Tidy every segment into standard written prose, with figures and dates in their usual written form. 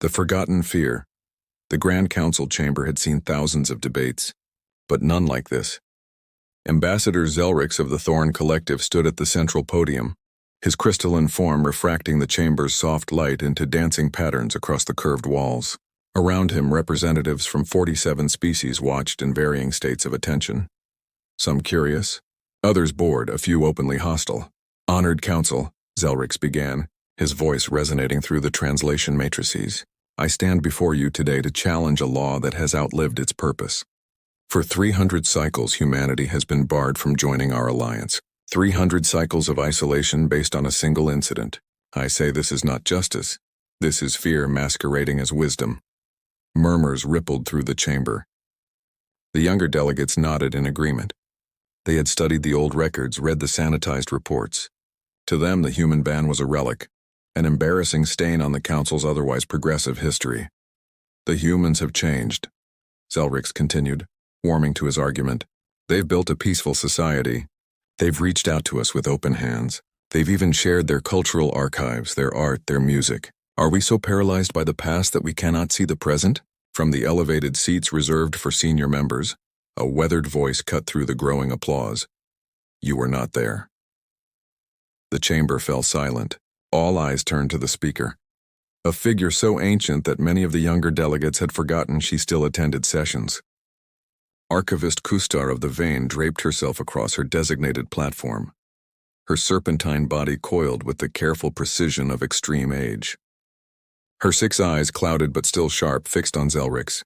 The forgotten fear. The Grand Council chamber had seen thousands of debates, but none like this. Ambassador Zelrix of the Thorn Collective stood at the central podium, his crystalline form refracting the chamber's soft light into dancing patterns across the curved walls. Around him, representatives from 47 species watched in varying states of attention. Some curious, others bored, a few openly hostile. "Honored Council," Zelrix began, his voice resonating through the translation matrices. "I stand before you today to challenge a law that has outlived its purpose. For 300 cycles, humanity has been barred from joining our alliance. 300 cycles of isolation based on a single incident. I say this is not justice. This is fear masquerading as wisdom." Murmurs rippled through the chamber. The younger delegates nodded in agreement. They had studied the old records, read the sanitized reports. To them, the human ban was a relic, an embarrassing stain on the Council's otherwise progressive history. "The humans have changed," Zelrix continued, warming to his argument. "They've built a peaceful society. They've reached out to us with open hands. They've even shared their cultural archives, their art, their music. Are we so paralyzed by the past that we cannot see the present?" From the elevated seats reserved for senior members, a weathered voice cut through the growing applause. "You were not there." The chamber fell silent. All eyes turned to the speaker, a figure so ancient that many of the younger delegates had forgotten she still attended sessions. Archivist Kustar of the Vein draped herself across her designated platform, her serpentine body coiled with the careful precision of extreme age. Her 6 eyes, clouded but still sharp, fixed on Zelrix.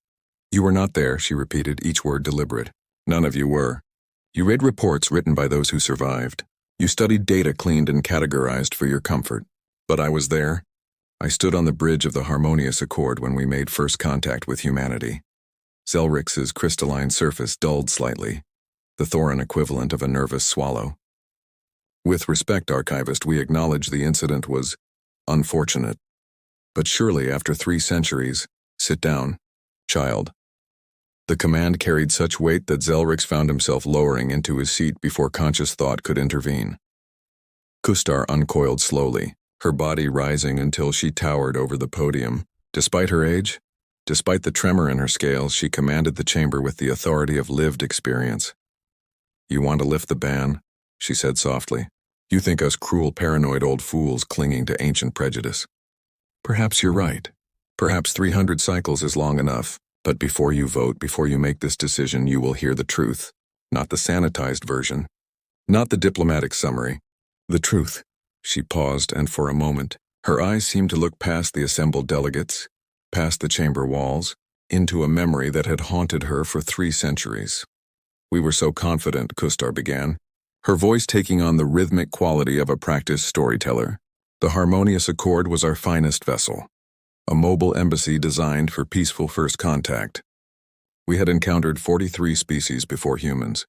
"You were not there," she repeated, each word deliberate. "None of you were. You read reports written by those who survived. You studied data cleaned and categorized for your comfort. But I was there. I stood on the bridge of the Harmonious Accord when we made first contact with humanity." Zelrix's crystalline surface dulled slightly, the Thorin equivalent of a nervous swallow. "With respect, Archivist, we acknowledge the incident was unfortunate. But surely, after 3 centuries, sit down, child." The command carried such weight that Zelrix found himself lowering into his seat before conscious thought could intervene. Kustar uncoiled slowly, her body rising until she towered over the podium. Despite her age, despite the tremor in her scales, she commanded the chamber with the authority of lived experience. "You want to lift the ban?" she said softly. "You think us cruel, paranoid old fools clinging to ancient prejudice. Perhaps you're right. Perhaps 300 cycles is long enough, but before you vote, before you make this decision, you will hear the truth. Not the sanitized version. Not the diplomatic summary. The truth." She paused, and for a moment, her eyes seemed to look past the assembled delegates, past the chamber walls, into a memory that had haunted her for 3 centuries. "We were so confident," Kustar began, her voice taking on the rhythmic quality of a practiced storyteller. "The Harmonious Accord was our finest vessel, a mobile embassy designed for peaceful first contact. We had encountered 43 species before humans.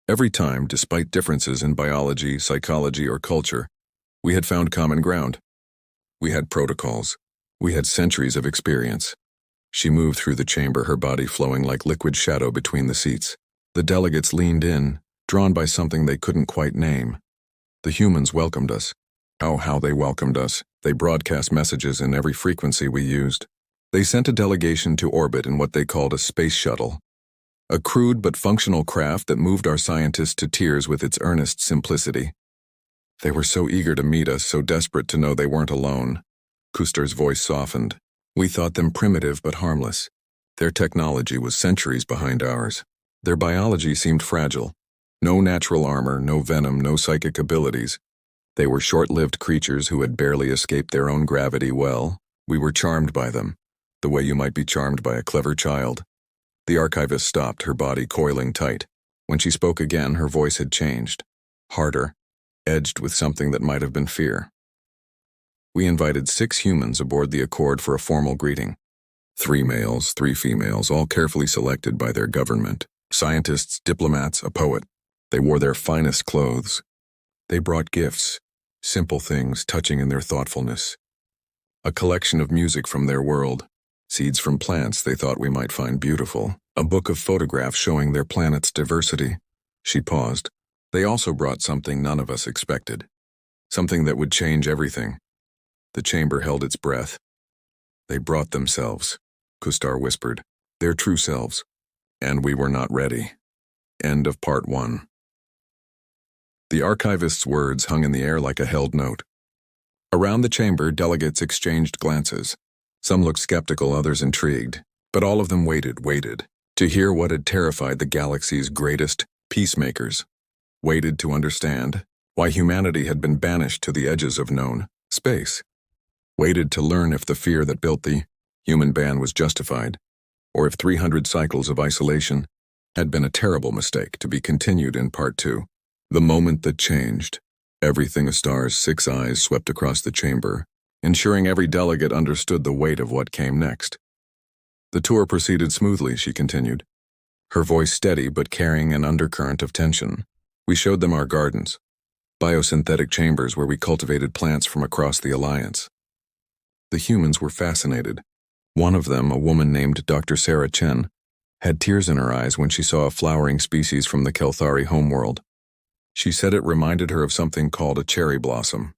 Every time, despite differences in biology, psychology, or culture, we had found common ground. We had protocols. We had centuries of experience." She moved through the chamber, her body flowing like liquid shadow between the seats. The delegates leaned in, drawn by something they couldn't quite name. The humans welcomed us. Oh, how they welcomed us. They broadcast messages in every frequency we used. They sent a delegation to orbit in what they called a space shuttle, a crude but functional craft that moved our scientists to tears with its earnest simplicity. They were so eager to meet us, so desperate to know they weren't alone. Kustar's voice softened. "We thought them primitive but harmless. Their technology was centuries behind ours. Their biology seemed fragile. No natural armor, no venom, no psychic abilities. They were short-lived creatures who had barely escaped their own gravity. Well, we were charmed by them, the way you might be charmed by a clever child." The archivist stopped, her body coiling tight. When she spoke again, her voice had changed. Harder, edged with something that might have been fear. "We invited 6 humans aboard the Accord for a formal greeting. 3 males, 3 females, all carefully selected by their government. Scientists, diplomats, a poet. They wore their finest clothes. They brought gifts, simple things touching in their thoughtfulness. A collection of music from their world, seeds from plants they thought we might find beautiful, a book of photographs showing their planet's diversity." She paused. "They also brought something none of us expected. Something that would change everything." The chamber held its breath. They brought themselves, Kustar whispered. Their true selves. And we were not ready. End of part 1. The archivist's words hung in the air like a held note. Around the chamber, delegates exchanged glances. Some looked skeptical, others intrigued. But all of them waited to hear what had terrified the galaxy's greatest peacemakers. Waited to understand why humanity had been banished to the edges of known space. Waited to learn if the fear that built the human ban was justified, or if 300 cycles of isolation had been a terrible mistake to be continued in part 2. The moment that changed everything. A star's 6 eyes swept across the chamber, ensuring every delegate understood the weight of what came next. The tour proceeded smoothly, she continued, her voice steady but carrying an undercurrent of tension. We showed them our gardens, biosynthetic chambers where we cultivated plants from across the Alliance. The humans were fascinated. One of them, a woman named Dr. Sarah Chen, had tears in her eyes when she saw a flowering species from the Kelthari homeworld. She said it reminded her of something called a cherry blossom.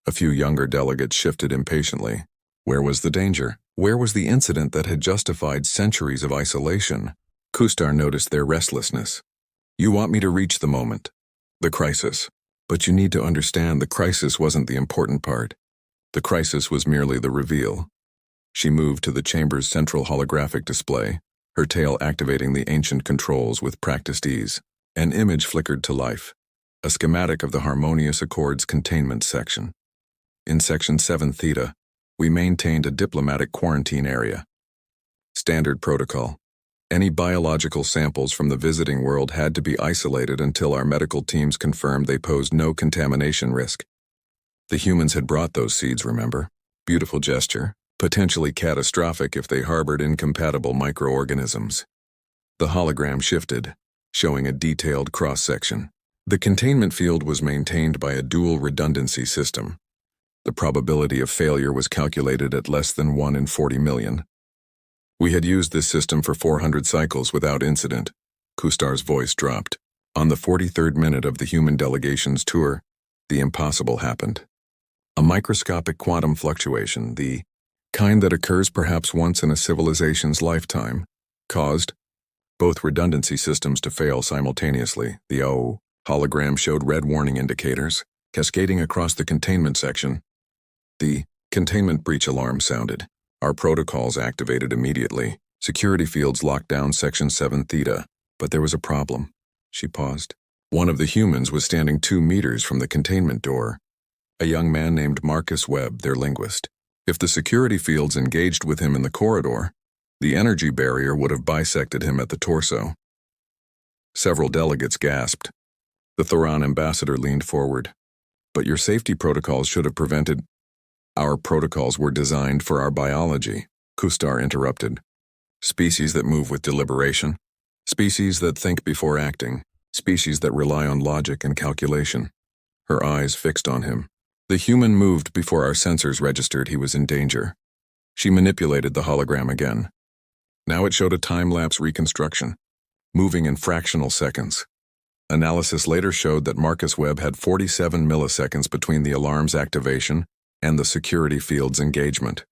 A few younger delegates shifted impatiently. Where was the danger? Where was the incident that had justified centuries of isolation? Kustar noticed their restlessness. You want me to reach the moment, the crisis. But you need to understand the crisis wasn't the important part. The crisis was merely the reveal. She moved to the chamber's central holographic display, her tail activating the ancient controls with practiced ease. An image flickered to life. A schematic of the Harmonious Accords containment section. In Section 7 Theta, we maintained a diplomatic quarantine area. Standard protocol. Any biological samples from the visiting world had to be isolated until our medical teams confirmed they posed no contamination risk. The humans had brought those seeds, remember? Beautiful gesture, potentially catastrophic if they harbored incompatible microorganisms. The hologram shifted, showing a detailed cross-section. The containment field was maintained by a dual redundancy system. The probability of failure was calculated at less than 1 in 40 million. We had used this system for 400 cycles without incident. Kustar's voice dropped. On the 43rd minute of the human delegation's tour, the impossible happened. A microscopic quantum fluctuation, the kind that occurs perhaps once in a civilization's lifetime, caused both redundancy systems to fail simultaneously. The hologram showed red warning indicators, cascading across the containment section. The containment breach alarm sounded. Our protocols activated immediately. Security fields locked down Section 7 Theta. But there was a problem. She paused. One of the humans was standing 2 meters from the containment door. A young man named Marcus Webb, their linguist. If the security fields engaged with him in the corridor, the energy barrier would have bisected him at the torso. Several delegates gasped. The Thoran ambassador leaned forward. But your safety protocols should have prevented. Our protocols were designed for our biology, Kustar interrupted. Species that move with deliberation. Species that think before acting. Species that rely on logic and calculation. Her eyes fixed on him. The human moved before our sensors registered he was in danger. She manipulated the hologram again. Now it showed a time-lapse reconstruction, moving in fractional seconds. Analysis later showed that Marcus Webb had 47 milliseconds between the alarm's activation and the security field's engagement.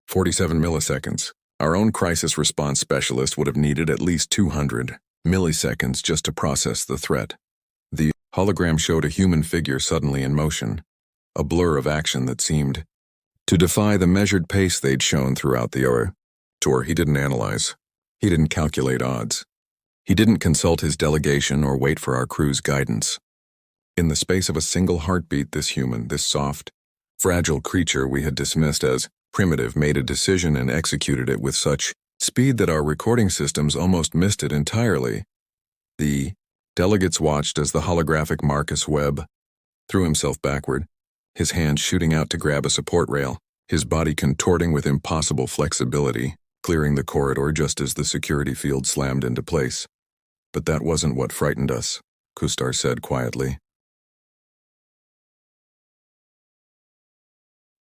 47 milliseconds. Our own crisis response specialist would have needed at least 200 milliseconds just to process the threat. The hologram showed a human figure suddenly in motion, a blur of action that seemed to defy the measured pace they'd shown throughout the tour. He didn't analyze. He didn't calculate odds. He didn't consult his delegation or wait for our crew's guidance. In the space of a single heartbeat, this human, this soft, fragile creature we had dismissed as primitive, made a decision and executed it with such speed that our recording systems almost missed it entirely. The delegates watched as the holographic Marcus Webb threw himself backward, his hand shooting out to grab a support rail, his body contorting with impossible flexibility, clearing the corridor just as the security field slammed into place. But that wasn't what frightened us, Kustar said quietly.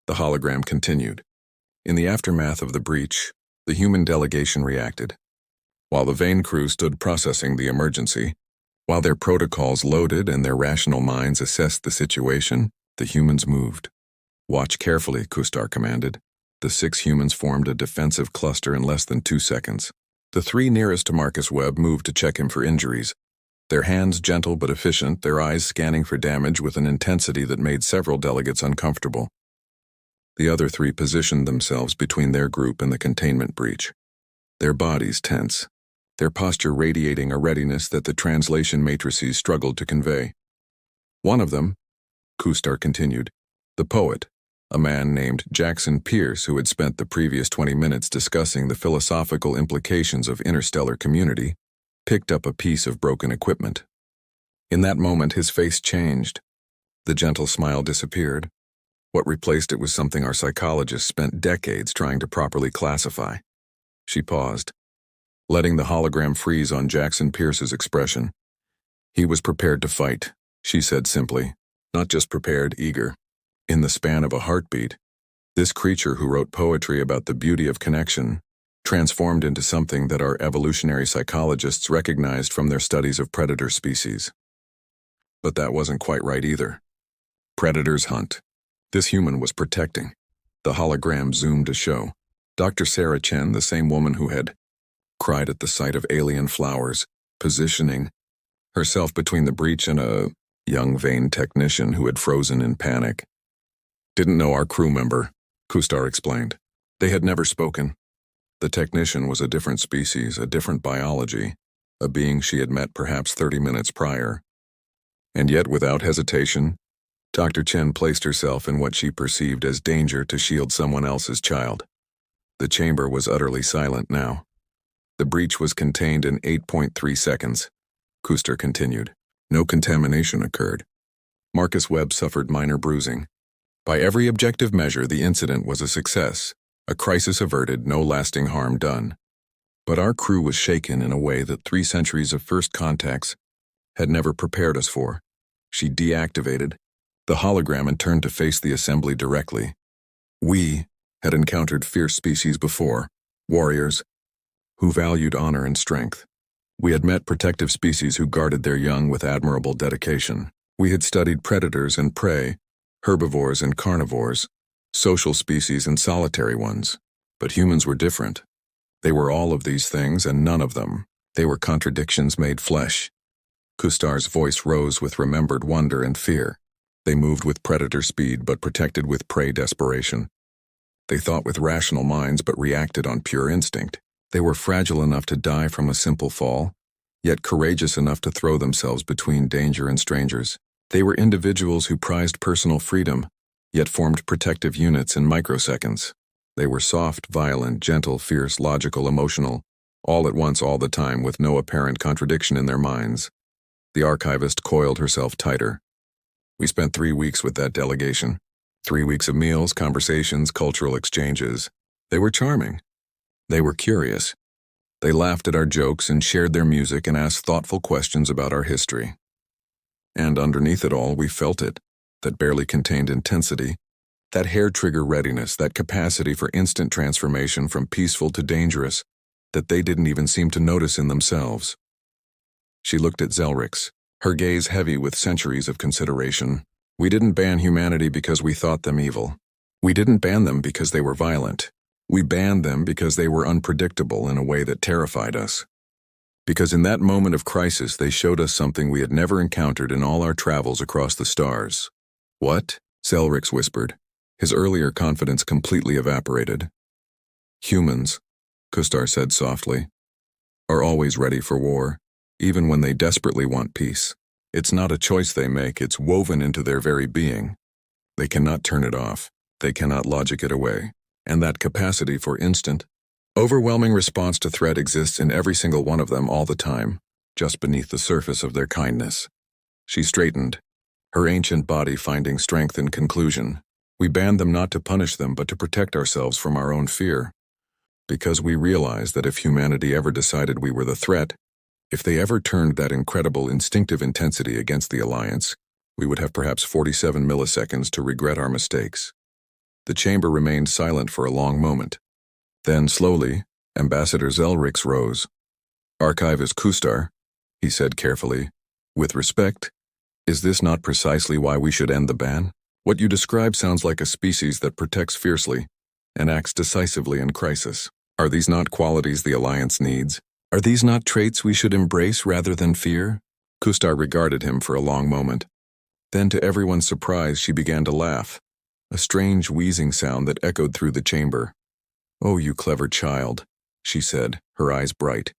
The hologram continued. In the aftermath of the breach, the human delegation reacted. While the Vane crew stood processing the emergency, while their protocols loaded and their rational minds assessed the situation, the humans moved. Watch carefully, Kustar commanded. The 6 humans formed a defensive cluster in less than 2 seconds. The 3 nearest to Marcus Webb moved to check him for injuries. Their hands gentle but efficient, their eyes scanning for damage with an intensity that made several delegates uncomfortable. The other 3 positioned themselves between their group and the containment breach. Their bodies tense, their posture radiating a readiness that the translation matrices struggled to convey. One of them, Kustar continued, the poet, a man named Jackson Pierce who had spent the previous 20 minutes discussing the philosophical implications of interstellar community, picked up a piece of broken equipment. In that moment, his face changed. The gentle smile disappeared. What replaced it was something our psychologists spent decades trying to properly classify. She paused, letting the hologram freeze on Jackson Pierce's expression. He was prepared to fight, she said simply, not just prepared, eager. In the span of a heartbeat, this creature who wrote poetry about the beauty of connection transformed into something that our evolutionary psychologists recognized from their studies of predator species. But that wasn't quite right either. Predators hunt. This human was protecting. The hologram zoomed to show Dr. Sarah Chen, the same woman who had cried at the sight of alien flowers, positioning herself between the breach and a young vain technician who had frozen in panic. Didn't know our crew member, Kustar explained. They had never spoken. The technician was a different species, a different biology, a being she had met perhaps 30 minutes prior. And yet, without hesitation, Dr. Chen placed herself in what she perceived as danger to shield someone else's child. The chamber was utterly silent now. The breach was contained in 8.3 seconds. Kustar continued. No contamination occurred. Marcus Webb suffered minor bruising. By every objective measure, the incident was a success, a crisis averted, no lasting harm done. But our crew was shaken in a way that 3 centuries of first contacts had never prepared us for. She deactivated the hologram and turned to face the assembly directly. We had encountered fierce species before, warriors who valued honor and strength. We had met protective species who guarded their young with admirable dedication. We had studied predators and prey, herbivores and carnivores, social species and solitary ones. But humans were different. They were all of these things and none of them. They were contradictions made flesh. Kustar's voice rose with remembered wonder and fear. They moved with predator speed but protected with prey desperation. They thought with rational minds but reacted on pure instinct. They were fragile enough to die from a simple fall, yet courageous enough to throw themselves between danger and strangers. They were individuals who prized personal freedom, yet formed protective units in microseconds. They were soft, violent, gentle, fierce, logical, emotional, all at once all the time with no apparent contradiction in their minds. The archivist coiled herself tighter. We spent 3 weeks with that delegation. 3 weeks of meals, conversations, cultural exchanges. They were charming. They were curious. They laughed at our jokes and shared their music and asked thoughtful questions about our history. And underneath it all, we felt it, that barely contained intensity, that hair-trigger readiness, that capacity for instant transformation from peaceful to dangerous, that they didn't even seem to notice in themselves. She looked at Zelrix, her gaze heavy with centuries of consideration. We didn't ban humanity because we thought them evil. We didn't ban them because they were violent. We banned them because they were unpredictable in a way that terrified us. Because in that moment of crisis, they showed us something we had never encountered in all our travels across the stars. What? Zelrix whispered. His earlier confidence completely evaporated. Humans, Kustar said softly, are always ready for war, even when they desperately want peace. It's not a choice they make, it's woven into their very being. They cannot turn it off. They cannot logic it away. And that capacity for instant, overwhelming response to threat exists in every single one of them all the time, just beneath the surface of their kindness. She straightened, her ancient body finding strength in conclusion. We banned them not to punish them, but to protect ourselves from our own fear. Because we realized that if humanity ever decided we were the threat, if they ever turned that incredible instinctive intensity against the Alliance, we would have perhaps 47 milliseconds to regret our mistakes. The chamber remained silent for a long moment. Then, slowly, Ambassador Zelrix rose. Archivist Kustar, he said carefully, with respect, is this not precisely why we should end the ban? What you describe sounds like a species that protects fiercely, and acts decisively in crisis. Are these not qualities the Alliance needs? Are these not traits we should embrace rather than fear? Kustar regarded him for a long moment. Then, to everyone's surprise, she began to laugh, a strange wheezing sound that echoed through the chamber. "Oh, you clever child," she said, her eyes bright.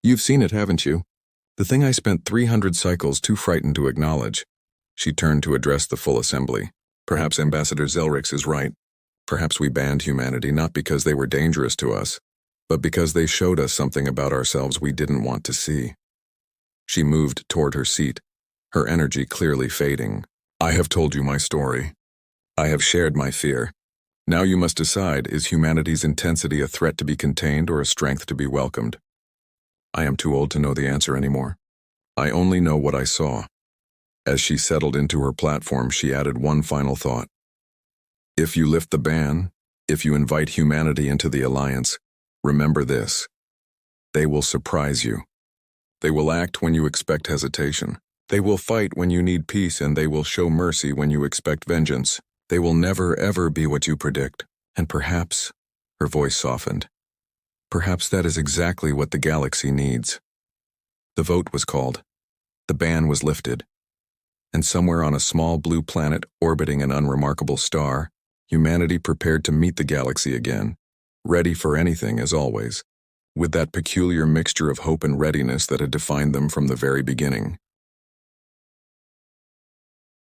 "You've seen it, haven't you? The thing I spent 300 cycles too frightened to acknowledge." She turned to address the full assembly. "Perhaps Ambassador Zelrix is right. Perhaps we banned humanity not because they were dangerous to us, but because they showed us something about ourselves we didn't want to see." She moved toward her seat, her energy clearly fading. "I have told you my story. I have shared my fear. Now you must decide, is humanity's intensity a threat to be contained or a strength to be welcomed? I am too old to know the answer anymore. I only know what I saw." As she settled into her platform, she added one final thought. "If you lift the ban, if you invite humanity into the Alliance, remember this. They will surprise you. They will act when you expect hesitation. They will fight when you need peace, and they will show mercy when you expect vengeance. They will never, ever be what you predict. And perhaps," her voice softened, "perhaps that is exactly what the galaxy needs." The vote was called. The ban was lifted. And somewhere on a small blue planet orbiting an unremarkable star, humanity prepared to meet the galaxy again, ready for anything as always, with that peculiar mixture of hope and readiness that had defined them from the very beginning.